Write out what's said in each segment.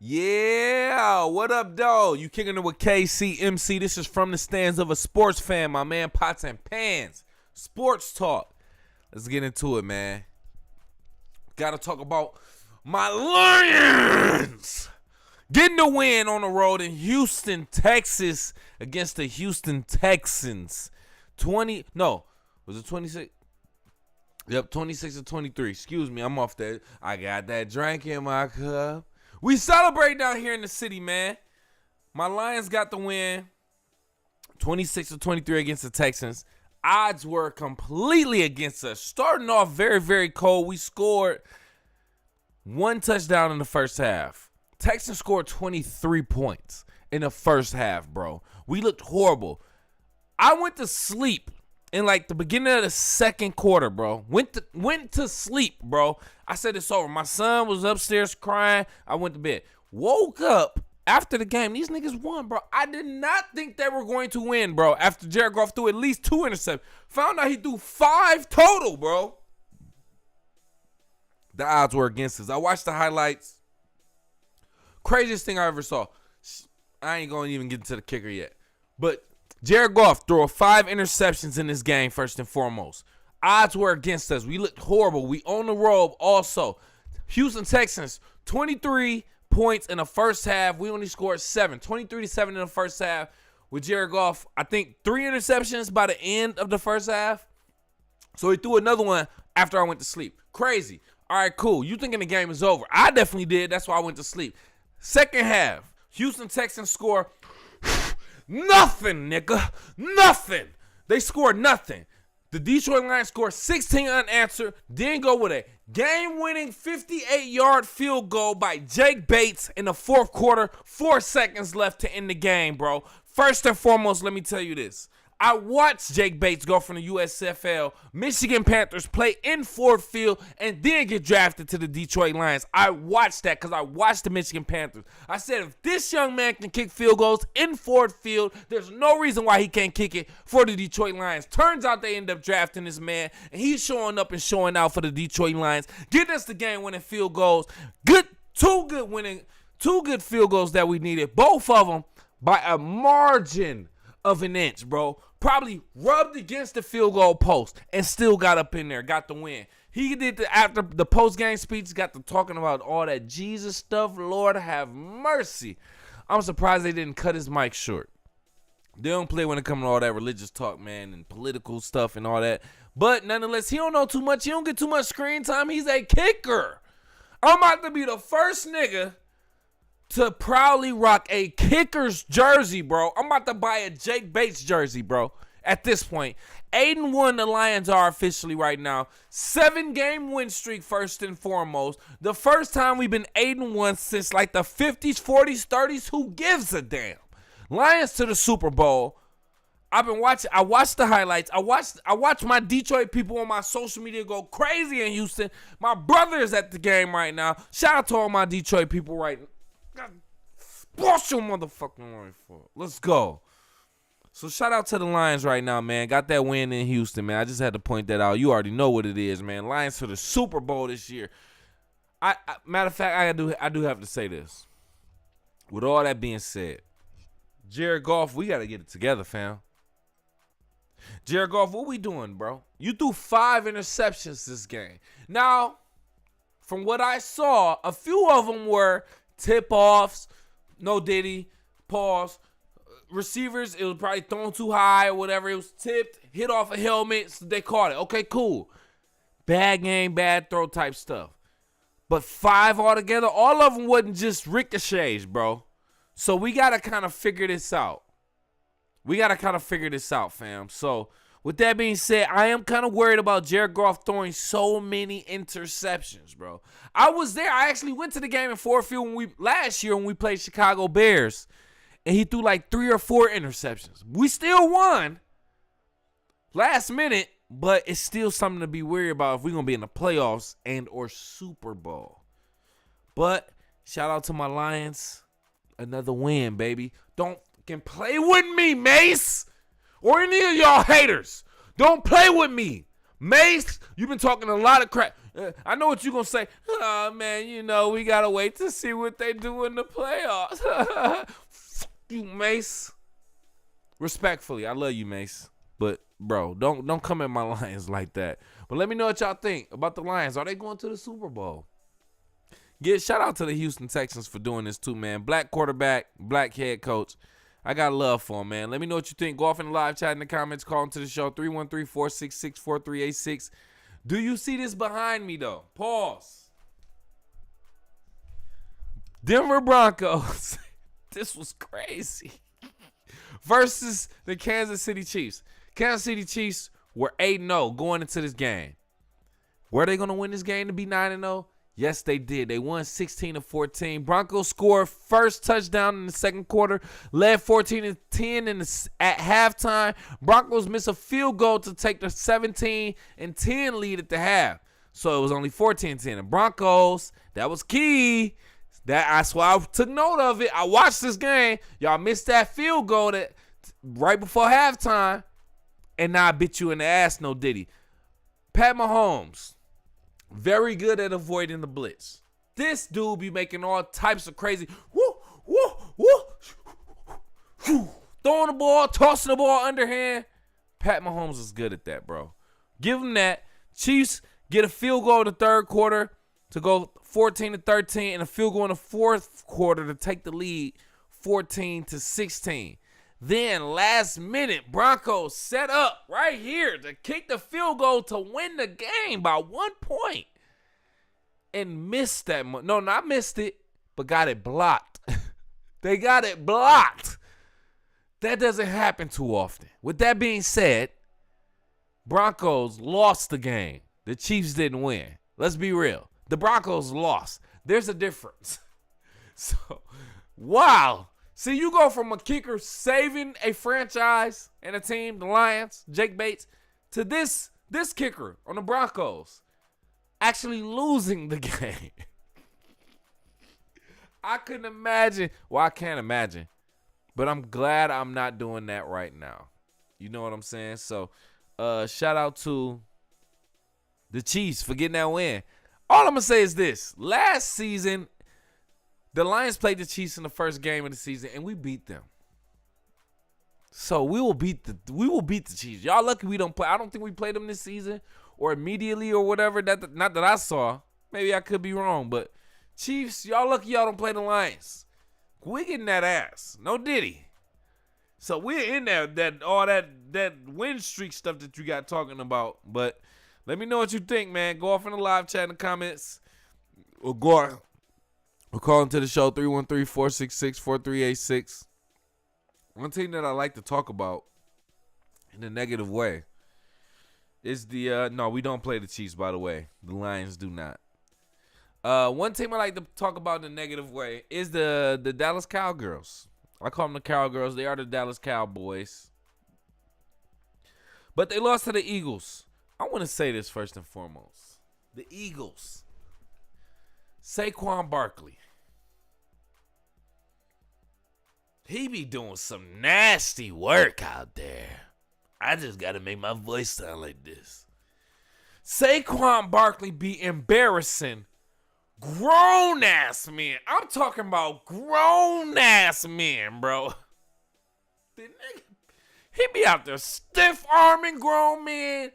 Yeah, what up, dog? You kicking it with KCMC. This is from the stands of a sports fan, my man. Pots and Pans. Sports talk. Let's get into it, man. Got to talk about my Lions getting the win on the road in Houston, Texas against the Houston Texans. Was it 26? Yep, 26-23. Excuse me, I'm off that. I got that drink in my cup. We celebrate down here in the city, man. My Lions got the win, 26-23 against the Texans. Odds were completely against us. Starting off very, very cold. We scored one touchdown in the first half. Texans scored 23 points in the first half, bro. We looked horrible. I went to sleep in like the beginning of the second quarter, bro. Went to sleep, bro. I said it's over. My son was upstairs crying. I went to bed. Woke up after the game. These niggas won, bro. I did not think they were going to win, bro. After Jared Goff threw at least 2 interceptions. Found out he threw 5 total, bro. The odds were against us. I watched the highlights. Craziest thing I ever saw. I ain't going to even get into the kicker yet. But Jared Goff threw 5 interceptions in this game, first and foremost. Odds were against us. We looked horrible. We on the road also. Houston Texans, 23 points in the first half. We only scored 7. 23-7 in the first half with Jared Goff. I think 3 interceptions by the end of the first half. So he threw another one after I went to sleep. Crazy. All right, cool. You thinking the game is over. I definitely did. That's why I went to sleep. Second half, Houston Texans score nothing, nigga. Nothing. They scored nothing. The Detroit Lions scored 16 unanswered, then go with a game-winning 58-yard field goal by Jake Bates in the fourth quarter. 4 seconds left to end the game, bro. First and foremost, let me tell you this. I watched Jake Bates go from the USFL, Michigan Panthers, play in Ford Field, and then get drafted to the Detroit Lions. I watched that because I watched the Michigan Panthers. I said, if this young man can kick field goals in Ford Field, there's no reason why he can't kick it for the Detroit Lions. Turns out they end up drafting this man, and he's showing up and showing out for the Detroit Lions. Getting us the game-winning field goals. Two good field goals that we needed. Both of them by a margin of an inch, bro. Probably rubbed against the field goal post and still got up in there, got the win. He did after the post-game speech, got to talking about all that Jesus stuff. Lord have mercy. I'm surprised they didn't cut his mic short. They don't play when it comes to all that religious talk, man, and political stuff and all that. But nonetheless, he don't know too much. He don't get too much screen time. He's a kicker. I'm about to be the first nigga to proudly rock a kicker's jersey, bro. I'm about to buy a Jake Bates jersey, bro. At this point, 8-1 the Lions are officially right now. 7-game win streak first and foremost. The first time we've been 8-1 since like the 50s, 40s, 30s. Who gives a damn? Lions to the Super Bowl. I watched the highlights. I watched my Detroit people on my social media go crazy in Houston. My brother is at the game right now. Shout out to all my Detroit people right now. Boss your motherfucking life for. Let's go. So shout out to the Lions right now, man. Got that win in Houston, man. I just had to point that out. You already know what it is, man. Lions for the Super Bowl this year. Matter of fact, I do have to say this. With all that being said, Jared Goff, we got to get it together, fam. Jared Goff, what we doing, bro? You threw 5 interceptions this game. Now, from what I saw, a few of them were tip-offs, no diddy, pause. Receivers, it was probably thrown too high or whatever. It was tipped, hit off a helmet, so they caught it. Okay, cool. Bad game, bad throw type stuff. But 5 altogether, all of them wasn't just ricochets, bro. So we got to kind of figure this out. Fam. So with that being said, I am kind of worried about Jared Goff throwing so many interceptions, bro. I was there. I actually went to the game in Ford Field last year when we played Chicago Bears, and he threw like 3 or 4 interceptions. We still won last minute, but it's still something to be worried about if we're going to be in the playoffs and or Super Bowl. But shout out to my Lions. Another win, baby. Don't fucking play with me, Mace. Or any of y'all haters. Don't play with me. Mace, you've been talking a lot of crap. I know what you're going to say. Oh, man, we got to wait to see what they do in the playoffs. You, Mace. Respectfully, I love you, Mace. But, bro, don't come at my Lions like that. But let me know what y'all think about the Lions. Are they going to the Super Bowl? Shout out to the Houston Texans for doing this too, man. Black quarterback, black head coach. I got love for him, man. Let me know what you think. Go off in the live chat in the comments. Call into the show, 313-466-4386. Do you see this behind me, though? Pause. Denver Broncos. This was crazy. Versus the Kansas City Chiefs. Kansas City Chiefs were 8-0 going into this game. Were they going to win this game to be 9-0? Yes, they did. They won 16-14. Broncos scored first touchdown in the second quarter, led 14-10 at halftime. Broncos missed a field goal to take the 17-10 lead at the half. So it was only 14-10. The Broncos, that was key. That's why I took note of it. I watched this game. Y'all missed that field goal right before halftime, and now I bit you in the ass, no diddy. Pat Mahomes. Very good at avoiding the blitz. This dude be making all types of crazy throwing the ball, tossing the ball underhand. Pat Mahomes is good at that, bro. Give him that. Chiefs get a field goal in the third quarter to go 14-13 and a field goal in the fourth quarter to take the lead 14-16. Then last minute, Broncos set up right here to kick the field goal to win the game by 1 point. And missed that. No, not missed it, but got it blocked. They got it blocked. That doesn't happen too often. With that being said, Broncos lost the game. The Chiefs didn't win. Let's be real. The Broncos lost. There's a difference. So, wow. See, you go from a kicker saving a franchise and a team, the Lions, Jake Bates, to this kicker on the Broncos actually losing the game. I couldn't imagine. Well, I can't imagine. But I'm glad I'm not doing that right now. You know what I'm saying? So, shout out to the Chiefs for getting that win. All I'm going to say is this. Last season, the Lions played the Chiefs in the first game of the season, and we beat them. So we will beat the Chiefs. Y'all lucky we don't play. I don't think we played them this season or immediately or whatever. Not that I saw. Maybe I could be wrong, but Chiefs, y'all lucky y'all don't play the Lions. We getting that ass. No diddy. So we're in there, that win streak stuff that you got talking about. But let me know what you think, man. Go off in the live chat in the comments. Or go call into the show, 313-466-4386. One thing that I like to talk about in a negative way is no, we don't play the Chiefs, by the way. The Lions do not. One team I like to talk about in a negative way is the Dallas Cowgirls. I call them the Cowgirls. They are the Dallas Cowboys. But they lost to the Eagles. I want to say this first and foremost. The Eagles. Saquon Barkley. He be doing some nasty work out there. I just got to make my voice sound like this. Saquon Barkley be embarrassing grown-ass men. I'm talking about grown-ass men, bro. The nigga, he be out there stiff-arming grown men,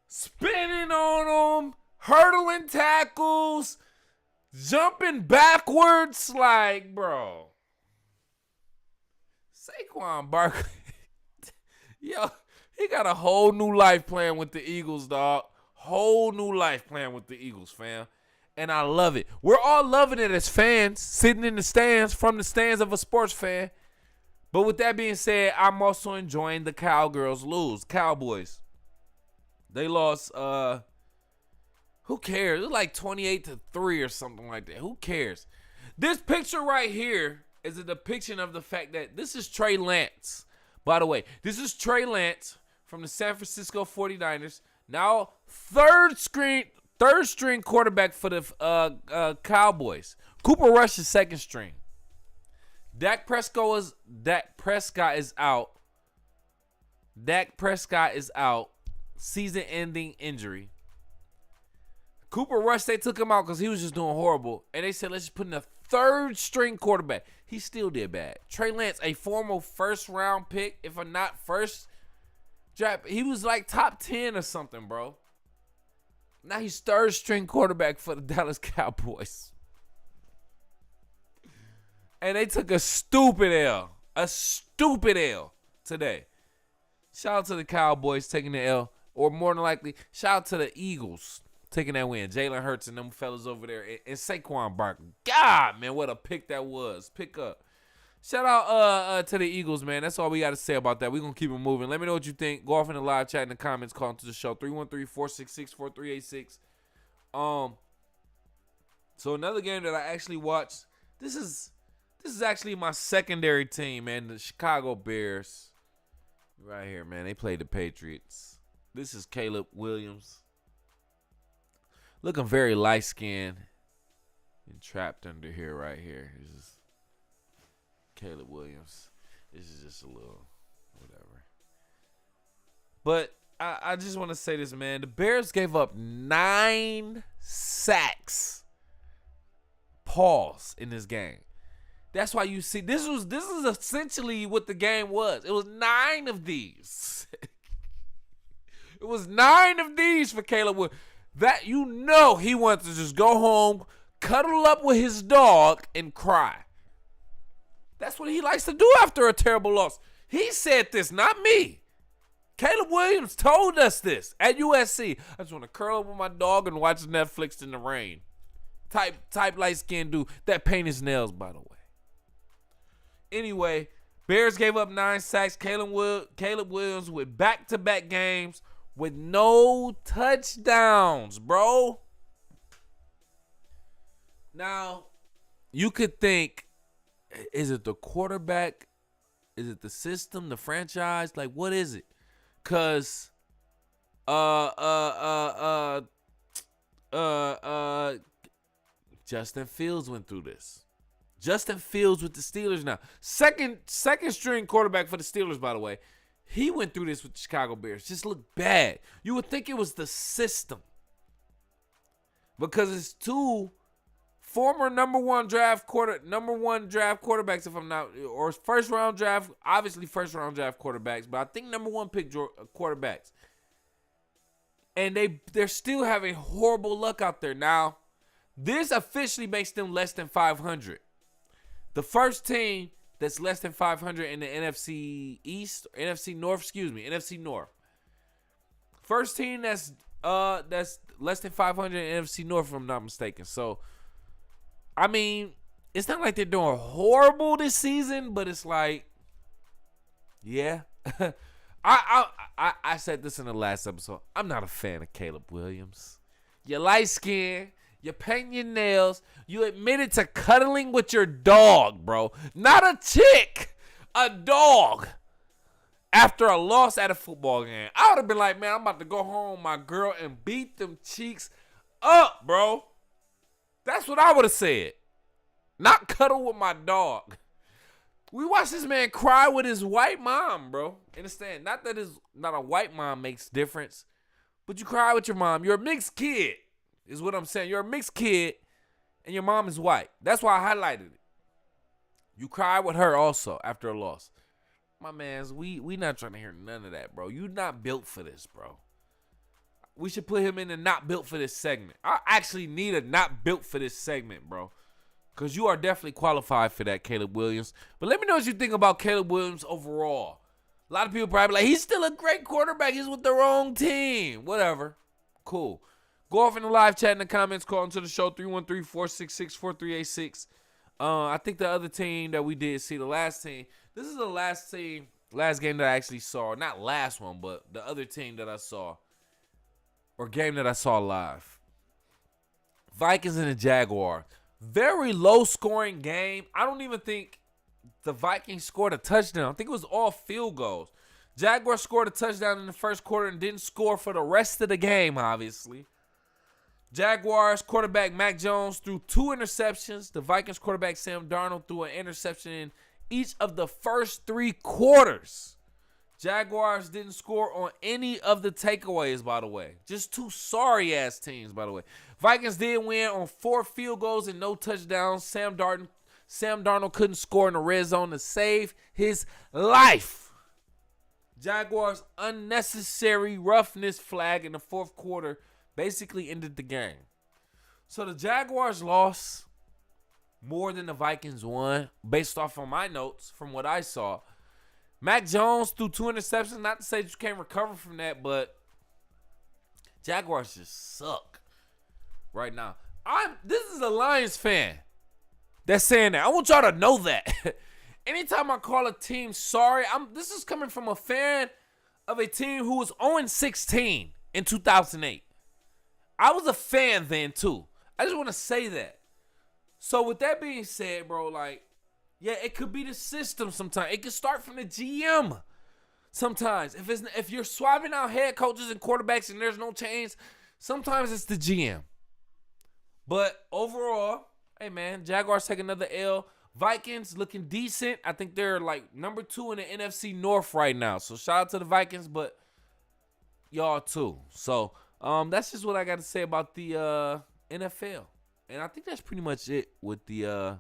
spinning on them, hurdling tackles, jumping backwards, like, bro. Saquon Barkley, yo, he got a whole new life playing with the Eagles, dog. Whole new life playing with the Eagles, fam. And I love it. We're all loving it as fans, sitting in the stands, from the stands of a sports fan. But with that being said, I'm also enjoying the Cowgirls lose. Cowboys. They lost, who cares? It was like 28-3 or something like that. Who cares? This picture right here is a depiction of the fact that this is Trey Lance. By the way, this is Trey Lance from the San Francisco 49ers. Now, third string quarterback for the Cowboys. Cooper Rush is second string. Dak Prescott is out. Dak Prescott is out. season-ending injury. Cooper Rush, they took him out because he was just doing horrible. And they said, let's just put in a third-string quarterback. He still did bad. Trey Lance, a former first-round pick, if I'm not first draft, he was like top 10 or something, bro. Now he's third-string quarterback for the Dallas Cowboys. And they took a stupid L. A stupid L today. Shout out to the Cowboys taking the L. Or more than likely, shout out to the Eagles taking that win. Jalen Hurts and them fellas over there. And Saquon Barkley. God, man, what a pick that was. Pick up. Shout out to the Eagles, man. That's all we got to say about that. We're going to keep it moving. Let me know what you think. Go off in the live chat in the comments. Call into the show. 313-466-4386. So another game that I actually watched. This is actually my secondary team, man. The Chicago Bears. Right here, man. They played the Patriots. This is Caleb Williams. Looking very light-skinned and trapped under here right here. This is Caleb Williams. This is just a little whatever. But I just want to say this, man. The Bears gave up 9 sacks. Pause in this game. That's why you see this is essentially what the game was. It was 9 of these. It was 9 of these for Caleb Williams. That he wants to just go home, cuddle up with his dog, and cry. That's what he likes to do after a terrible loss. He said this, not me. Caleb Williams told us this at USC. I just want to curl up with my dog and watch Netflix in the rain. Type light-skinned dude that paint his nails, by the way. Anyway, Bears gave up 9 sacks. Caleb Williams with back-to-back games with no touchdowns, bro. Now, you could think, is it the quarterback? Is it the system, the franchise? Like, what is it? Because Justin Fields went through this. Justin Fields with the Steelers now. Second string quarterback for the Steelers, by the way. He went through this with the Chicago Bears. Just looked bad. You would think it was the system. Because it's 2 former number one draft quarterbacks, if I'm not, or first round draft quarterbacks, but I think number 1 pick quarterbacks. And they're still having horrible luck out there. Now, this officially makes them less than 500. The first team that's less than 500 in the NFC East, NFC North. First team that's less than 500 in NFC North, if I'm not mistaken. So, I mean, it's not like they're doing horrible this season, but it's like, yeah. I said this in the last episode. I'm not a fan of Caleb Williams. You're light skinned. You paint your nails. You admitted to cuddling with your dog, bro. Not a chick. A dog. After a loss at a football game. I would have been like, man, I'm about to go home, my girl, and beat them cheeks up, bro. That's what I would have said. Not cuddle with my dog. We watched this man cry with his white mom, bro. Understand? Not a white mom makes difference, but you cry with your mom. You're a mixed kid. Is what I'm saying. You're a mixed kid, and your mom is white. That's why I highlighted it. You cry with her also after a loss. My mans, we not trying to hear none of that, bro. You not built for this, bro. We should put him in the not built for this segment. I actually need a not built for this segment, bro. Because you are definitely qualified for that, Caleb Williams. But let me know what you think about Caleb Williams overall. A lot of people probably like, he's still a great quarterback. He's with the wrong team. Whatever. Cool. Go off in the live chat in the comments. Call into the show, 313-466-4386. I think the other team that we did see, the last team. This is the last game that I actually saw. Not last one, but the other team that I saw. Or game that I saw live. Vikings and the Jaguars. Very low-scoring game. I don't even think the Vikings scored a touchdown. I think it was all field goals. Jaguars scored a touchdown in the first quarter and didn't score for the rest of the game, obviously. Jaguars quarterback Mac Jones threw 2 interceptions. The Vikings quarterback Sam Darnold threw an interception in each of the first 3 quarters. Jaguars didn't score on any of the takeaways, by the way. Just two sorry-ass teams, by the way. Vikings did win on 4 field goals and no touchdowns. Sam Darnold couldn't score in the red zone to save his life. Jaguars' unnecessary roughness flag in the fourth quarter basically ended the game. So the Jaguars lost more than the Vikings won, based off on my notes from what I saw. Mac Jones threw 2 interceptions. Not to say that you can't recover from that, but Jaguars just suck right now. This is a Lions fan that's saying that. I want y'all to know that. Anytime I call a team sorry, this is coming from a fan of a team who was 0-16 in 2008. I was a fan then too. I just want to say that. So with that being said, bro, like, yeah, it could be the system sometimes. It could start from the GM sometimes. If you're swapping out head coaches and quarterbacks and there's no change, sometimes it's the GM. But overall, hey, man, Jaguars take another L. Vikings looking decent. I think they're like number 2 in the NFC North right now. So shout out to the Vikings, but y'all too. So that's just what I got to say about the NFL. And I think that's pretty much it with the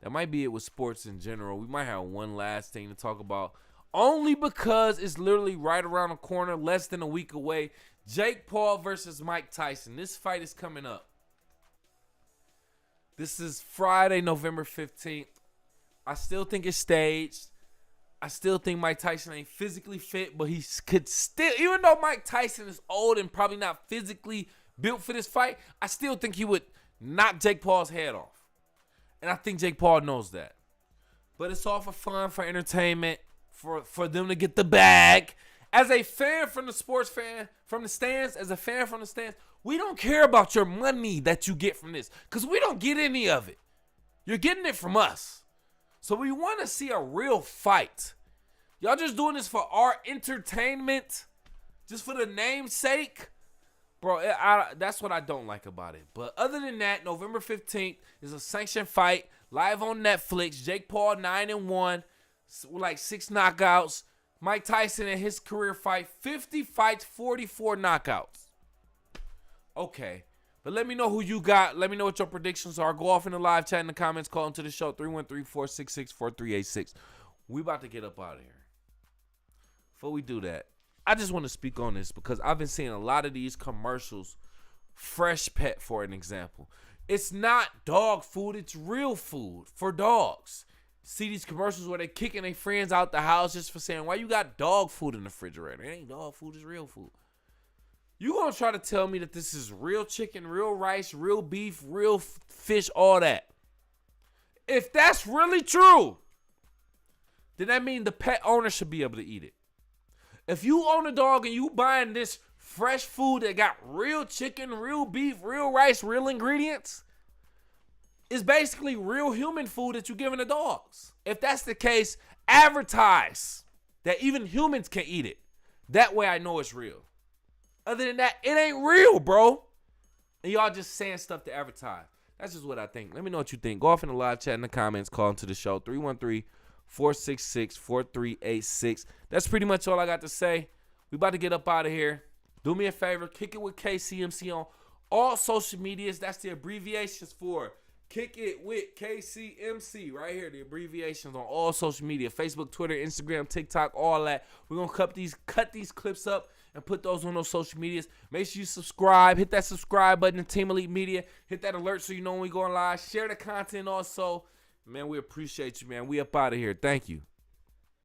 that might be it with sports in general. We might have one last thing to talk about, only because it's literally right around the corner, less than a week away. Jake Paul versus Mike Tyson. This fight is coming up. This is Friday, November 15th. I still think it's staged. I still think Mike Tyson ain't physically fit, but he could still, even though Mike Tyson is old and probably not physically built for this fight, I still think he would knock Jake Paul's head off. And I think Jake Paul knows that. But it's all for fun, for entertainment, for them to get the bag. As a fan from the sports fan, from the stands, as a fan from the stands, we don't care about your money that you get from this, because we don't get any of it. You're getting it from us. So we want to see a real fight. Y'all just doing this for our entertainment, just for the name's sake. Bro, that's what I don't like about it. But other than that, November 15th is a sanctioned fight, live on Netflix. Jake Paul 9-1, like 6 knockouts. Mike Tyson in his career fight, 50 fights, 44 knockouts. Okay, but let me know who you got. Let me know what your predictions are. Go off in the live chat in the comments. Call into the show, 313-466-4386. We about to get up out of here. Before we do that, I just want to speak on this because I've been seeing a lot of these commercials. Fresh Pet, for an example. It's not dog food. It's real food for dogs. See these commercials where they kicking their friends out the house just for saying, why you got dog food in the refrigerator? It ain't dog food. It's real food. You gonna try to tell me that this is real chicken, real rice, real beef, real fish, all that. If that's really true, then that means the pet owner should be able to eat it. If you own a dog and you buying this fresh food that got real chicken, real beef, real rice, real ingredients, it's basically real human food that you're giving the dogs. If that's the case, advertise that even humans can eat it. That way I know it's real. Other than that, it ain't real, bro. And y'all just saying stuff to advertise. That's just what I think. Let me know what you think. Go off in the live chat in the comments. Call into the show. 313-466-4386. That's pretty much all I got to say. We about to get up out of here. Do me a favor. Kick it with KCMC on all social medias. That's the abbreviations for Kick It with KCMC right here. The abbreviations on all social media. Facebook, Twitter, Instagram, TikTok, all that. We're going to cut these clips up and put those on those social medias. Make sure you subscribe. Hit that subscribe button in Team Elite Media. Hit that alert so you know when we go live. Share the content also. Man, we appreciate you, man. We up out of here. Thank you.